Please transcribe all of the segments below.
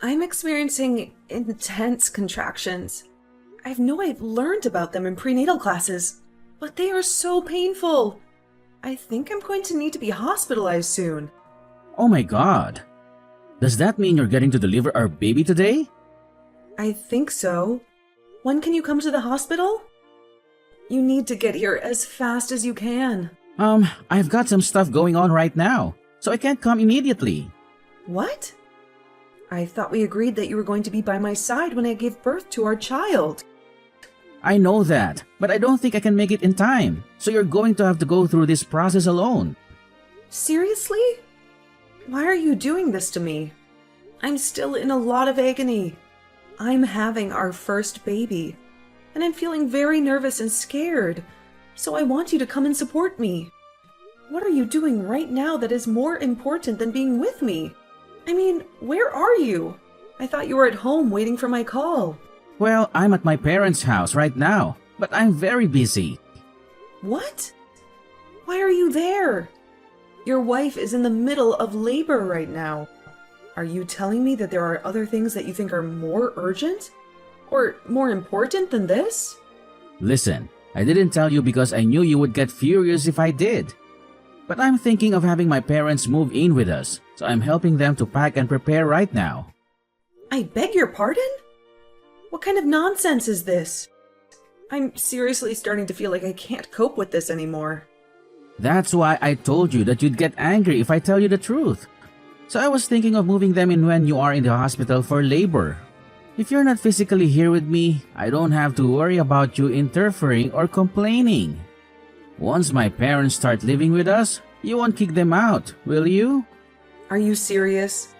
I'm experiencing intense contractions. I've learned about them in prenatal classes, but they are so painful. I think I'm going to need to be hospitalized soon. Oh my god. Does that mean you're getting to deliver our baby today? I think so. When can you come to the hospital? You need to get here as fast as you can. I've got some stuff going on right now, so I can't come immediately. What? I thought we agreed that you were going to be by my side when I gave birth to our child. I know that, but I don't think I can make it in time, so you're going to have to go through this process alone. Seriously? Why are you doing this to me? I'm still in a lot of agony. I'm having our first baby, and I'm feeling very nervous and scared, so I want you to come and support me. What are you doing right now that is more important than being with me? I mean, where are you? I thought you were at home waiting for my call. Well, I'm at my parents' house right now, but I'm very busy. What? Why are you there? Your wife is in the middle of labor right now. Are you telling me that there are other things that you think are more urgent? Or more important than this? Listen, I didn't tell you because I knew you would get furious if I did. But I'm thinking of having my parents move in with us, so I'm helping them to pack and prepare right now. I beg your pardon? What kind of nonsense is this? I'm seriously starting to feel like I can't cope with this anymore. That's why I told you that you'd get angry if I tell you the truth. So I was thinking of moving them in when you are in the hospital for labor. If you're not physically here with me, I don't have to worry about you interfering or complaining. Once my parents start living with us, you won't kick them out, will you? Are you serious?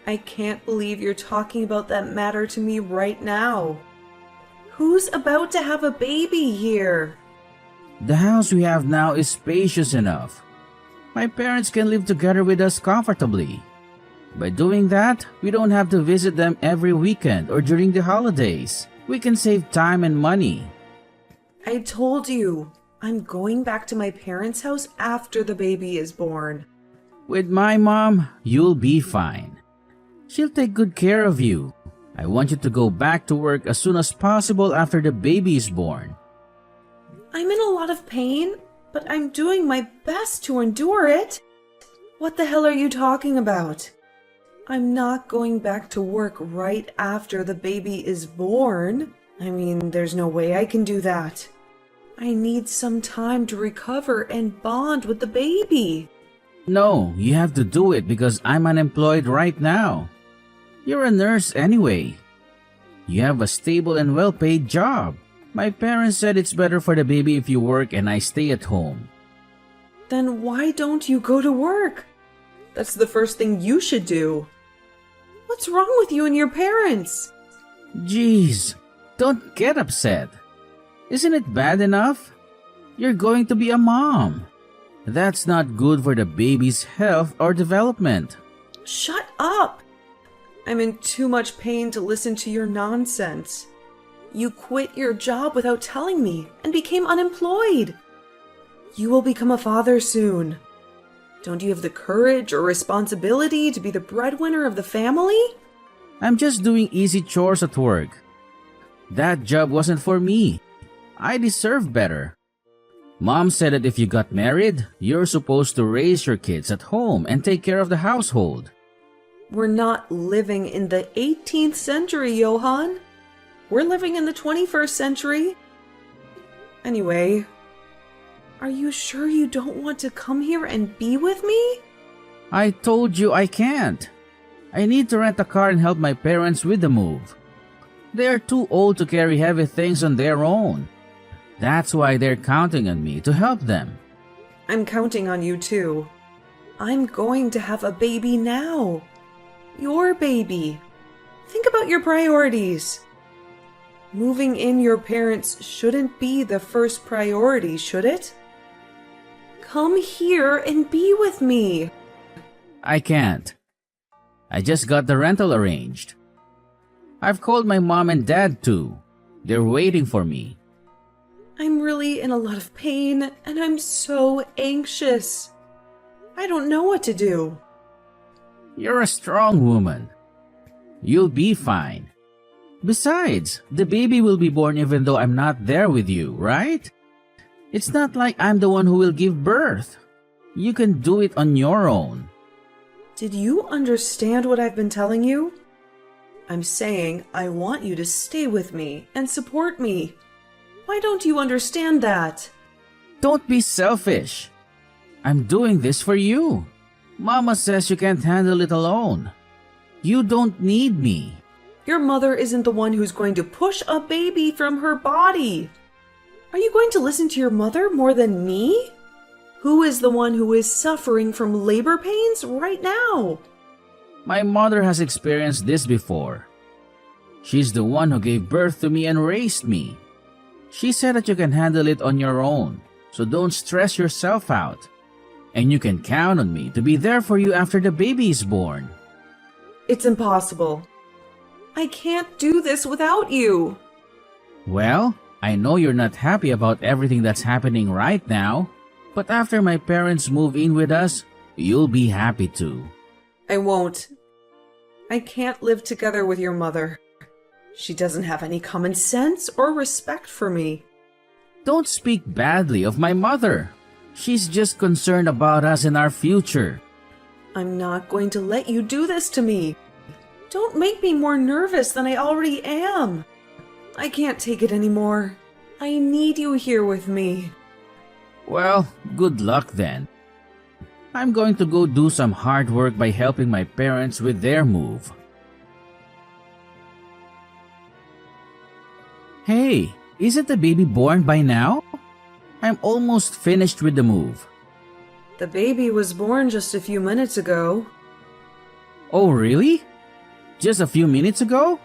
I can't believe you're talking about that matter to me right now. Who's about to have a baby here? The house we have now is spacious enough. My parents can live together with us comfortably. By doing that, we don't have to visit them every weekend or during the holidays. We can save time and money. I told you, I'm going back to my parents' house after the baby is born. With my mom, you'll be fine. She'll take good care of you. I want you to go back to work as soon as possible after the baby is born. I'm in a lot of pain, but I'm doing my best to endure it. What the hell are you talking about? I'm not going back to work right after the baby is born. I mean, there's no way I can do that. I need some time to recover and bond with the baby. No, you have to do it because I'm unemployed right now. You're a nurse anyway. You have a stable and well-paid job. My parents said it's better for the baby if you work and I stay at home. Then why don't you go to work? That's the first thing you should do. What's wrong with you and your parents? Jeez, don't get upset. Isn't it bad enough? You're going to be a mom. That's not good for the baby's health or development. Shut up! I'm in too much pain to listen to your nonsense. You quit your job without telling me and became unemployed. You will become a father soon. Don't you have the courage or responsibility to be the breadwinner of the family? I'm just doing easy chores at work. That job wasn't for me. I deserve better. Mom said that if you got married, you're supposed to raise your kids at home and take care of the household. We're not living in the 18th century, Johan. We're living in the 21st century. Anyway, are you sure you don't want to come here and be with me? I told you I can't. I need to rent a car and help my parents with the move. They are too old to carry heavy things on their own. That's why they're counting on me to help them. I'm counting on you too. I'm going to have a baby now. Your baby. Think about your priorities. Moving in your parents shouldn't be the first priority, should it? Come here and be with me. I can't. I just got the rental arranged. I've called my mom and dad too. They're waiting for me. I'm really in a lot of pain and I'm so anxious. I don't know what to do. You're a strong woman. You'll be fine. Besides, the baby will be born even though I'm not there with you, right? It's not like I'm the one who will give birth. You can do it on your own. Did you understand what I've been telling you? I'm saying I want you to stay with me and support me. Why don't you understand that? Don't be selfish. I'm doing this for you. Mama says you can't handle it alone. You don't need me. Your mother isn't the one who's going to push a baby from her body. Are you going to listen to your mother more than me? Who is the one who is suffering from labor pains right now? My mother has experienced this before. She's the one who gave birth to me and raised me. She said that you can handle it on your own, so don't stress yourself out. And you can count on me to be there for you after the baby is born. It's impossible. I can't do this without you. Well, I know you're not happy about everything that's happening right now, but after my parents move in with us, you'll be happy too. I won't. I can't live together with your mother. She doesn't have any common sense or respect for me. Don't speak badly of my mother. She's just concerned about us and our future. I'm not going to let you do this to me. Don't make me more nervous than I already am. I can't take it anymore. I need you here with me. Well, good luck then. I'm going to go do some hard work by helping my parents with their move. Hey, isn't the baby born by now? I'm almost finished with the move. The baby was born just a few minutes ago. Oh, really? Just a few minutes ago?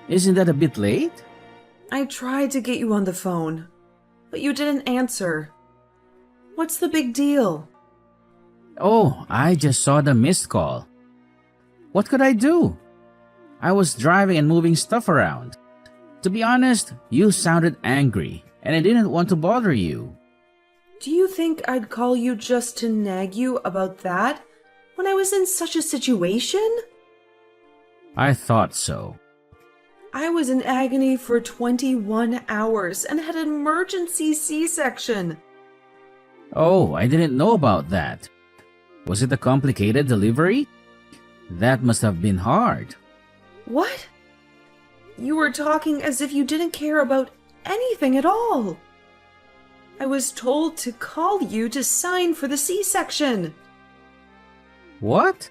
Isn't that a bit late? I tried to get you on the phone, but you didn't answer. What's the big deal? Oh, I just saw the missed call. What could I do? I was driving and moving stuff around. To be honest, you sounded angry, and I didn't want to bother you. Do you think I'd call you just to nag you about that when I was in such a situation? I thought so. I was in agony for 21 hours and had an emergency C-section. Oh, I didn't know about that. Was it a complicated delivery? That must have been hard. What? You were talking as if you didn't care about anything at all. I was told to call you to sign for the C-section. What?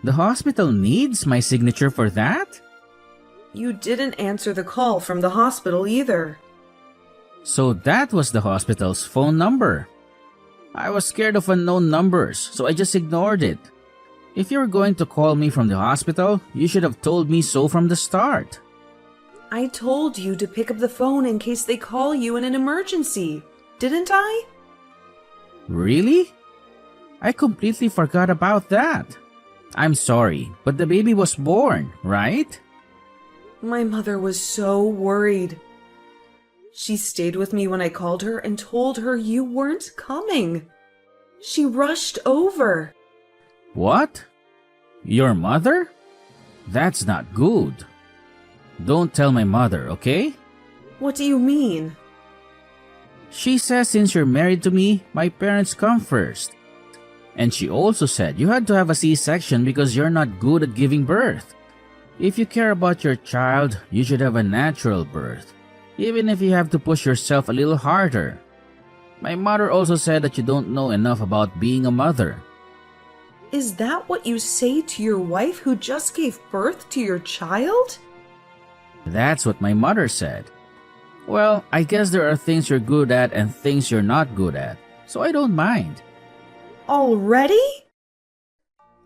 The hospital needs my signature for that? You didn't answer the call from the hospital either. So that was the hospital's phone number. I was scared of unknown numbers, so I just ignored it. If you were going to call me from the hospital, you should have told me so from the start. I told you to pick up the phone in case they call you in an emergency, didn't I? Really? I completely forgot about that. I'm sorry, but the baby was born, right? My mother was so worried. She stayed with me when I called her and told her you weren't coming. She rushed over. What? Your mother? That's not good. Don't tell my mother, okay? What do you mean? She says since you're married to me, my parents come first. And she also said you had to have a C-section because you're not good at giving birth. If you care about your child, you should have a natural birth, even if you have to push yourself a little harder. My mother also said that you don't know enough about being a mother. Is that what you say to your wife who just gave birth to your child? That's what my mother said. Well, I guess there are things you're good at and things you're not good at, so I don't mind. Already?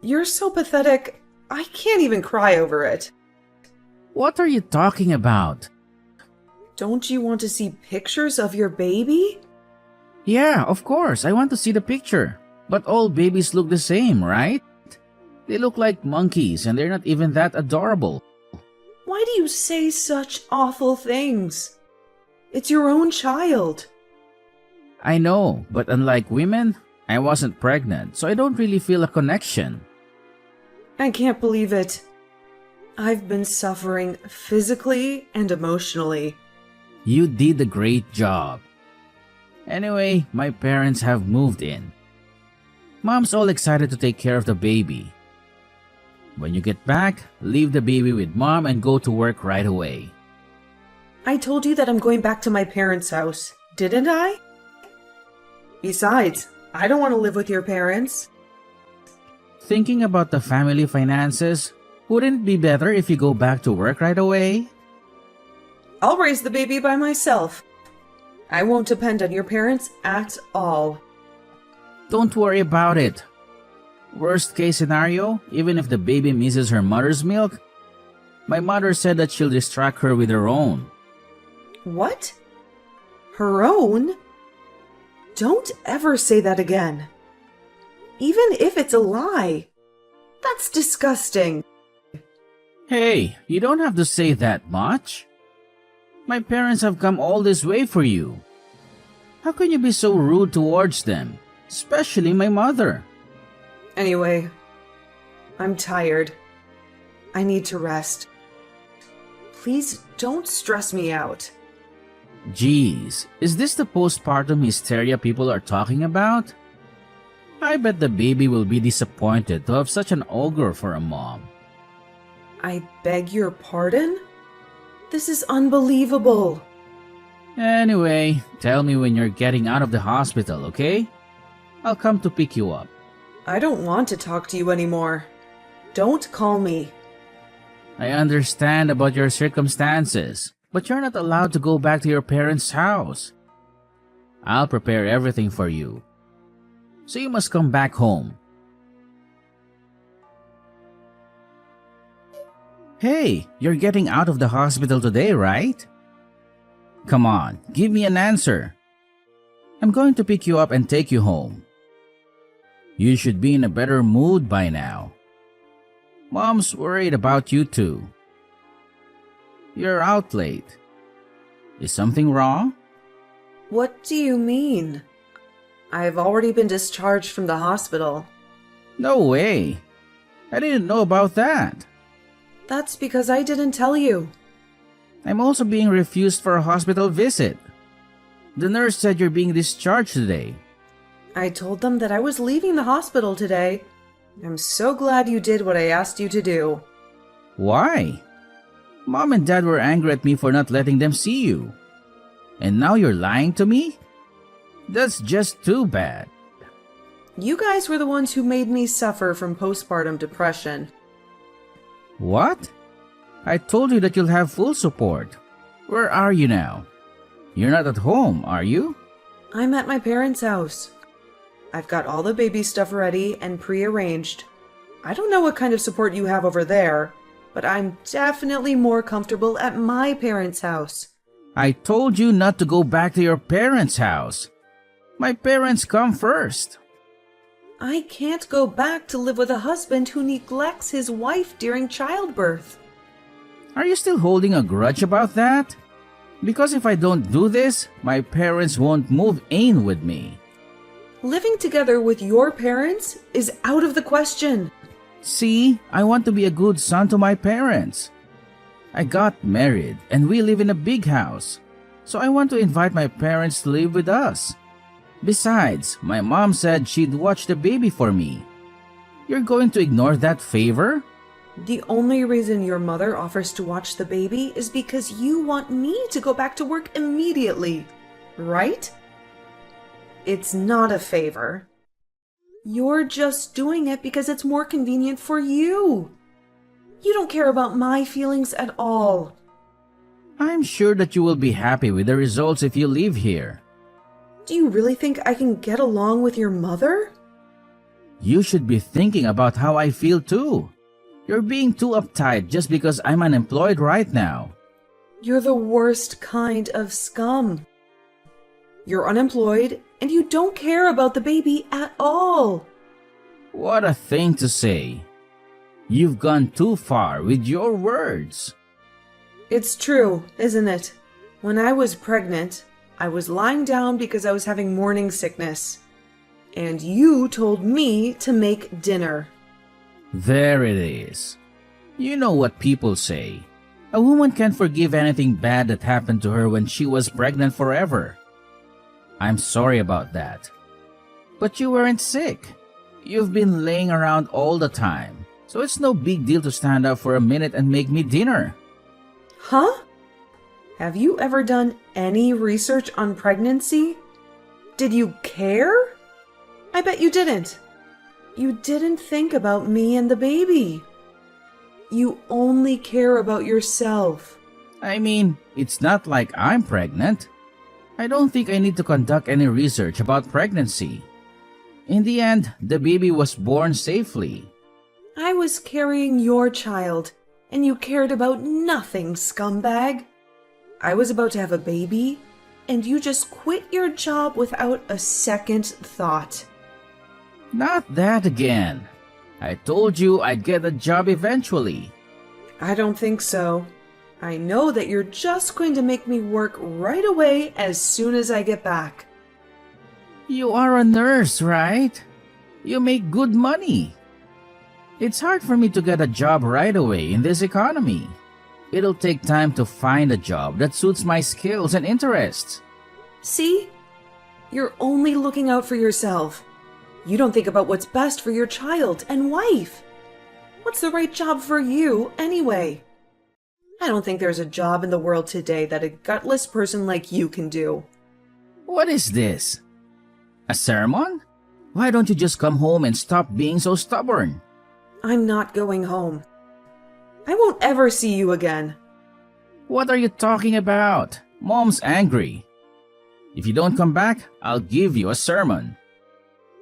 You're so pathetic, I can't even cry over it. What are you talking about? Don't you want to see pictures of your baby? Yeah, of course, I want to see the picture. But all babies look the same, right? They look like monkeys and they're not even that adorable. Why do you say such awful things? It's your own child. I know, but unlike women, I wasn't pregnant, so I don't really feel a connection. I can't believe it. I've been suffering physically and emotionally. You did a great job. Anyway, my parents have moved in. Mom's all excited to take care of the baby. When you get back, leave the baby with Mom and go to work right away. I told you that I'm going back to my parents' house, didn't I? Besides, I don't want to live with your parents. Thinking about the family finances, wouldn't it be better if you go back to work right away? I'll raise the baby by myself. I won't depend on your parents at all. Don't worry about it. Worst case scenario, even if the baby misses her mother's milk, my mother said that she'll distract her with her own. What? Her own? Don't ever say that again. Even if it's a lie. That's disgusting. Hey, you don't have to say that much. My parents have come all this way for you. How can you be so rude towards them, especially my mother? Anyway, I'm tired. I need to rest. Please don't stress me out. Geez, is this the postpartum hysteria people are talking about? I bet the baby will be disappointed to have such an ogre for a mom. I beg your pardon? This is unbelievable. Anyway, tell me when you're getting out of the hospital, okay? I'll come to pick you up. I don't want to talk to you anymore. Don't call me. I understand about your circumstances, but you're not allowed to go back to your parents' house. I'll prepare everything for you. So you must come back home. Hey, you're getting out of the hospital today, right? Come on, give me an answer. I'm going to pick you up and take you home. You should be in a better mood by now. Mom's worried about you too. You're out late. Is something wrong? What do you mean? I've already been discharged from the hospital. No way. I didn't know about that. That's because I didn't tell you. I'm also being refused for a hospital visit. The nurse said you're being discharged today. I told them that I was leaving the hospital today. I'm so glad you did what I asked you to do. Why? Mom and Dad were angry at me for not letting them see you. And now you're lying to me? That's just too bad. You guys were the ones who made me suffer from postpartum depression. What? I told you that you'll have full support. Where are you now? You're not at home, are you? I'm at my parents' house. I've got all the baby stuff ready and pre-arranged. I don't know what kind of support you have over there, but I'm definitely more comfortable at my parents' house. I told you not to go back to your parents' house. My parents come first. I can't go back to live with a husband who neglects his wife during childbirth. Are you still holding a grudge about that? Because if I don't do this, my parents won't move in with me. Living together with your parents is out of the question. See, I want to be a good son to my parents. I got married and we live in a big house, so I want to invite my parents to live with us. Besides, my mom said she'd watch the baby for me. You're going to ignore that favor? The only reason your mother offers to watch the baby is because you want me to go back to work immediately, right? It's not a favor. You're just doing it because it's more convenient for you. You don't care about my feelings at all. I'm sure that you will be happy with the results if you live here. Do you really think I can get along with your mother? You should be thinking about how I feel too. You're being too uptight just because I'm unemployed right now. You're the worst kind of scum. You're unemployed and you don't care about the baby at all. What a thing to say. You've gone too far with your words. It's true, isn't it? When I was pregnant, I was lying down because I was having morning sickness. And you told me to make dinner. There it is. You know what people say. A woman can't forgive anything bad that happened to her when she was pregnant forever. I'm sorry about that. But you weren't sick. You've been laying around all the time, so it's no big deal to stand up for a minute and make me dinner. Huh? Have you ever done any research on pregnancy? Did you care? I bet you didn't. You didn't think about me and the baby. You only care about yourself. I mean, it's not like I'm pregnant. I don't think I need to conduct any research about pregnancy. In the end, the baby was born safely. I was carrying your child, and you cared about nothing, scumbag. I was about to have a baby, and you just quit your job without a second thought. Not that again. I told you I'd get a job eventually. I don't think so. I know that you're just going to make me work right away as soon as I get back. You are a nurse, right? You make good money. It's hard for me to get a job right away in this economy. It'll take time to find a job that suits my skills and interests. See? You're only looking out for yourself. You don't think about what's best for your child and wife. What's the right job for you, anyway? I don't think there's a job in the world today that a gutless person like you can do. What is this? A sermon? Why don't you just come home and stop being so stubborn? I'm not going home. I won't ever see you again. What are you talking about? Mom's angry. If you don't come back, I'll give you a sermon.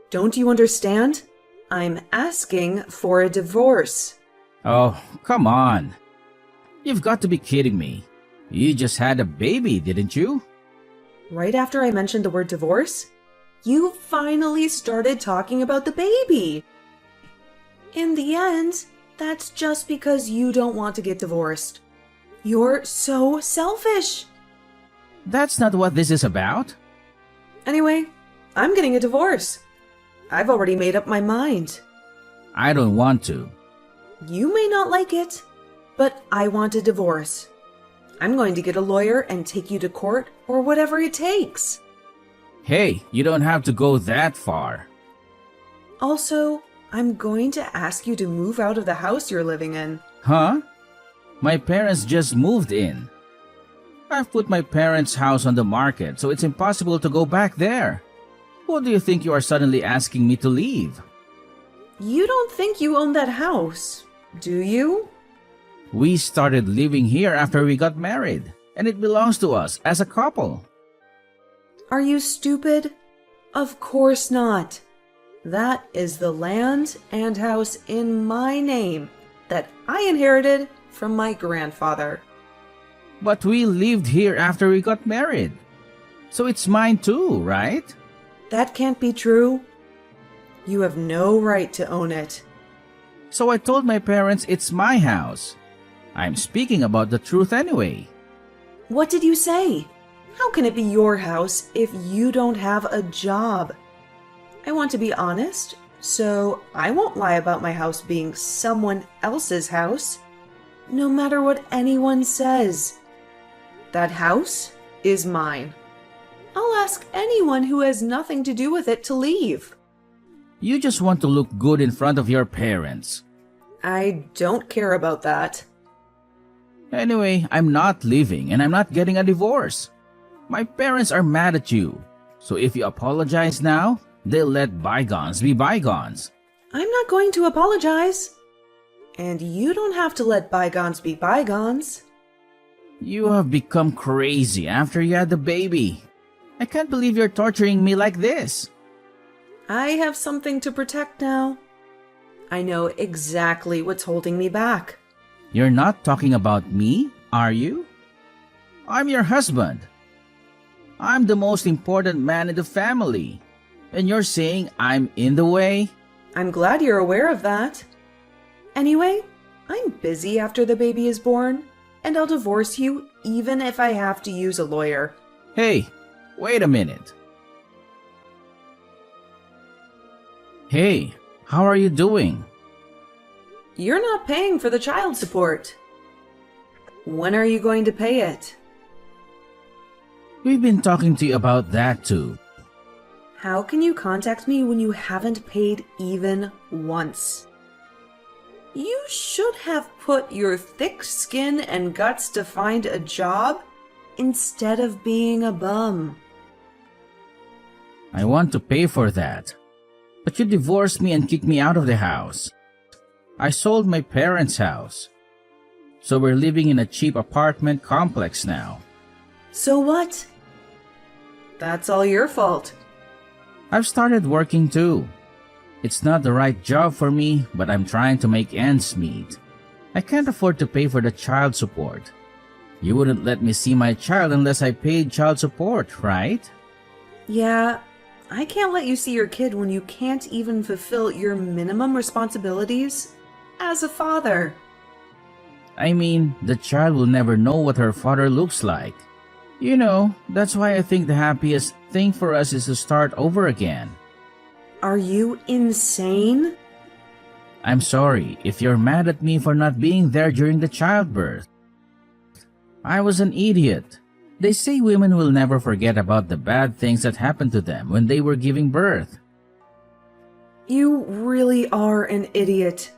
Don't you understand? I'm asking for a divorce. Oh, come on. You've got to be kidding me. You just had a baby, didn't you? Right after I mentioned the word divorce, you finally started talking about the baby. In the end, that's just because you don't want to get divorced. You're so selfish. That's not what this is about. Anyway, I'm getting a divorce. I've already made up my mind. I don't want to. You may not like it, but I want a divorce. I'm going to get a lawyer and take you to court or whatever it takes. Hey, you don't have to go that far. Also, I'm going to ask you to move out of the house you're living in. Huh? My parents just moved in. I've put my parents' house on the market, so it's impossible to go back there. What do you think you are suddenly asking me to leave? You don't think you own that house, do you? We started living here after we got married, and it belongs to us as a couple. Are you stupid? Of course not. That is the land and house in my name that I inherited from my grandfather. But we lived here after we got married. So it's mine too, right? That can't be true. You have no right to own it. So I told my parents it's my house. I'm speaking about the truth anyway. What did you say? How can it be your house if you don't have a job? I want to be honest, so I won't lie about my house being someone else's house, no matter what anyone says. That house is mine. I'll ask anyone who has nothing to do with it to leave. You just want to look good in front of your parents. I don't care about that. Anyway, I'm not leaving and I'm not getting a divorce. My parents are mad at you. So if you apologize now, they'll let bygones be bygones. I'm not going to apologize. And you don't have to let bygones be bygones. You have become crazy after you had the baby. I can't believe you're torturing me like this. I have something to protect now. I know exactly what's holding me back. You're not talking about me, are you? I'm your husband. I'm the most important man in the family. And you're saying I'm in the way? I'm glad you're aware of that. Anyway, I'm busy after the baby is born, and I'll divorce you even if I have to use a lawyer. Hey, wait a minute. Hey, how are you doing? You're not paying for the child support. When are you going to pay it? We've been talking to you about that too. How can you contact me when you haven't paid even once? You should have put your thick skin and guts to find a job instead of being a bum. I want to pay for that. But you divorced me and kicked me out of the house. I sold my parents' house. So we're living in a cheap apartment complex now. So what? That's all your fault. I've started working too. It's not the right job for me, but I'm trying to make ends meet. I can't afford to pay for the child support. You wouldn't let me see my child unless I paid child support, right? Yeah, I can't let you see your kid when you can't even fulfill your minimum responsibilities as a father. I mean, the child will never know what her father looks like. You know, that's why I think the happiest thing for us is to start over again. Are you insane? I'm sorry if you're mad at me for not being there during the childbirth. I was an idiot. They say women will never forget about the bad things that happened to them when they were giving birth. You really are an idiot.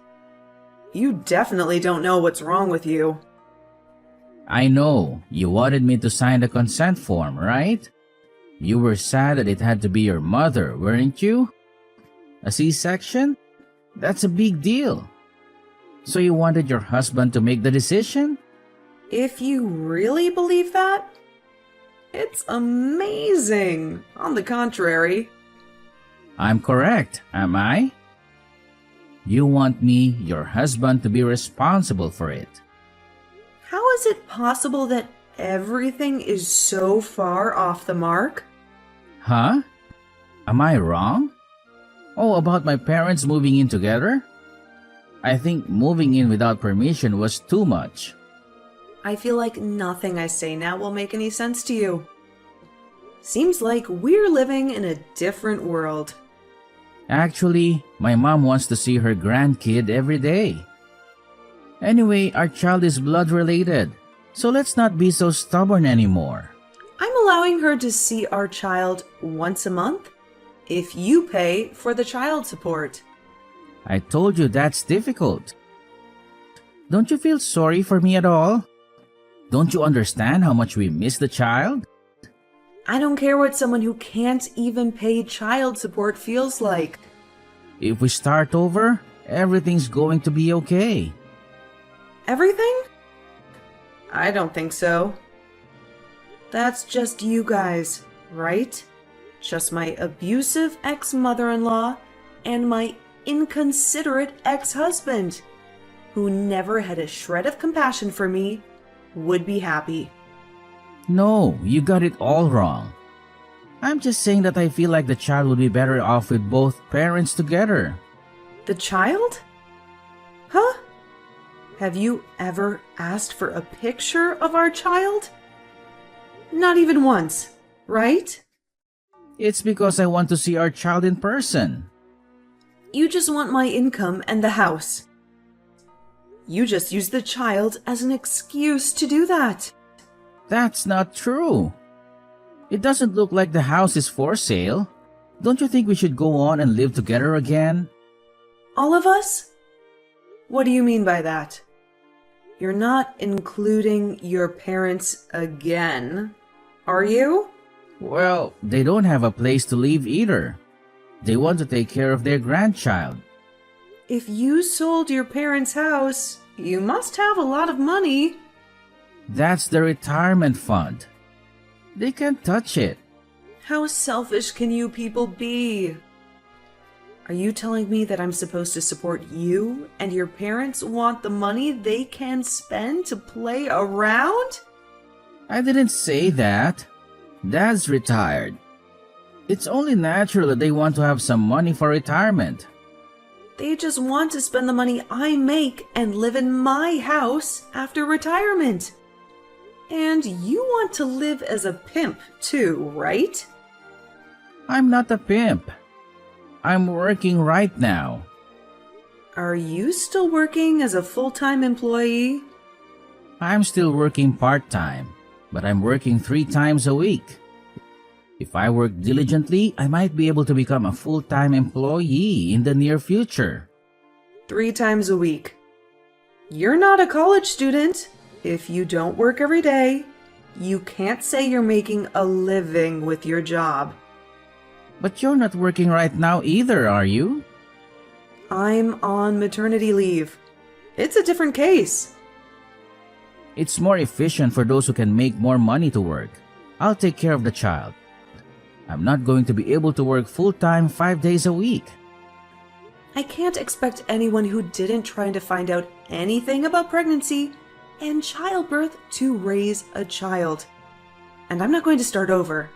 You definitely don't know what's wrong with you. I know, you wanted me to sign the consent form, right? You were sad that it had to be your mother, weren't you? A C-section? That's a big deal. So you wanted your husband to make the decision? If you really believe that, it's amazing. On the contrary. I'm correct, am I? You want me, your husband, to be responsible for it. How is it possible that everything is so far off the mark? Huh? Am I wrong? Oh, about my parents moving in together? I think moving in without permission was too much. I feel like nothing I say now will make any sense to you. Seems like we're living in a different world. Actually, my mom wants to see her grandkid every day. Anyway, our child is blood related, so let's not be so stubborn anymore. I'm allowing her to see our child once a month if you pay for the child support. I told you that's difficult. Don't you feel sorry for me at all? Don't you understand how much we miss the child? I don't care what someone who can't even pay child support feels like. If we start over, everything's going to be okay. Everything? I don't think so. That's just you guys, right? Just my abusive ex-mother-in-law and my inconsiderate ex-husband, who never had a shred of compassion for me, would be happy. No, you got it all wrong. I'm just saying that I feel like the child would be better off with both parents together. The child? Huh? Have you ever asked for a picture of our child? Not even once, right? It's because I want to see our child in person. You just want my income and the house. You just use the child as an excuse to do that. That's not true. It doesn't look like the house is for sale. Don't you think we should go on and live together again? All of us? What do you mean by that? You're not including your parents again, are you? Well, they don't have a place to live either. They want to take care of their grandchild. If you sold your parents' house, you must have a lot of money. That's the retirement fund. They can't touch it. How selfish can you people be? Are you telling me that I'm supposed to support you and your parents want the money they can spend to play around? I didn't say that. Dad's retired. It's only natural that they want to have some money for retirement. They just want to spend the money I make and live in my house after retirement. And you want to live as a pimp too, right? I'm not a pimp. I'm working right now. Are you still working as a full-time employee? I'm still working part-time, but I'm working 3 times a week. If I work diligently, I might be able to become a full-time employee in the near future. 3 times a week. You're not a college student. If you don't work every day, you can't say you're making a living with your job. But you're not working right now either, are you? I'm on maternity leave. It's a different case. It's more efficient for those who can make more money to work. I'll take care of the child. I'm not going to be able to work full-time 5 days a week. I can't expect anyone who didn't try to find out anything about pregnancy and childbirth to raise a child. And I'm not going to start over.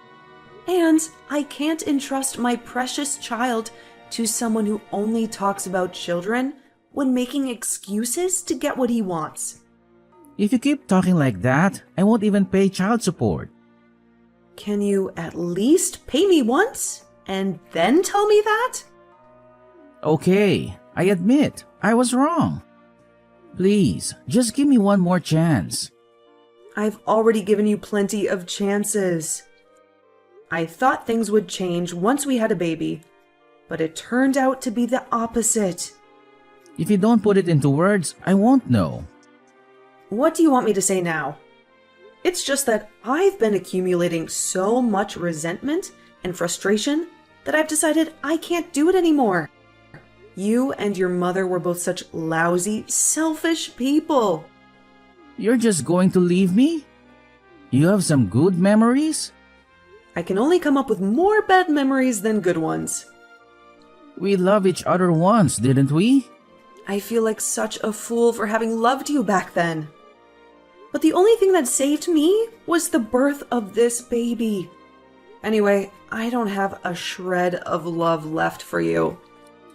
And I can't entrust my precious child to someone who only talks about children when making excuses to get what he wants. If you keep talking like that, I won't even pay child support. Can you at least pay me once and then tell me that? Okay, I admit, I was wrong. Please, just give me one more chance. I've already given you plenty of chances. I thought things would change once we had a baby, but it turned out to be the opposite. If you don't put it into words, I won't know. What do you want me to say now? It's just that I've been accumulating so much resentment and frustration that I've decided I can't do it anymore. You and your mother were both such lousy, selfish people. You're just going to leave me? You have some good memories? I can only come up with more bad memories than good ones. We loved each other once, didn't we? I feel like such a fool for having loved you back then. But the only thing that saved me was the birth of this baby. Anyway, I don't have a shred of love left for you.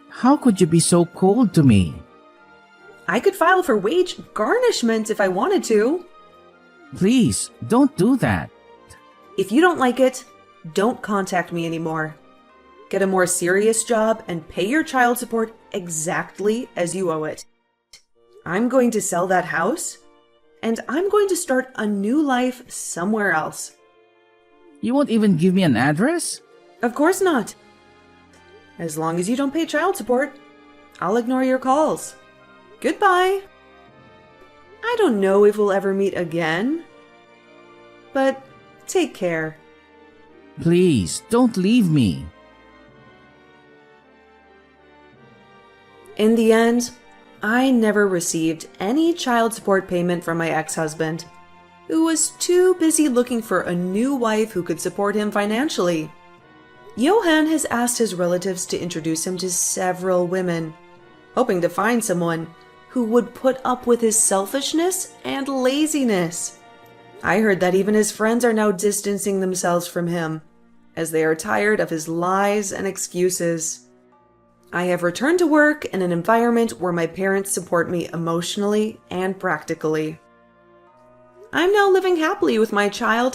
How could you be so cold to me? I could file for wage garnishment if I wanted to. Please, don't do that. If you don't like it, don't contact me anymore. Get a more serious job and pay your child support exactly as you owe it. I'm going to sell that house, and I'm going to start a new life somewhere else. You won't even give me an address? Of course not. As long as you don't pay child support, I'll ignore your calls. Goodbye. I don't know if we'll ever meet again, but take care. Please, don't leave me. In the end, I never received any child support payment from my ex-husband, who was too busy looking for a new wife who could support him financially. Johan has asked his relatives to introduce him to several women, hoping to find someone who would put up with his selfishness and laziness. I heard that even his friends are now distancing themselves from him, as they are tired of his lies and excuses. I have returned to work in an environment where my parents support me emotionally and practically. I'm now living happily with my child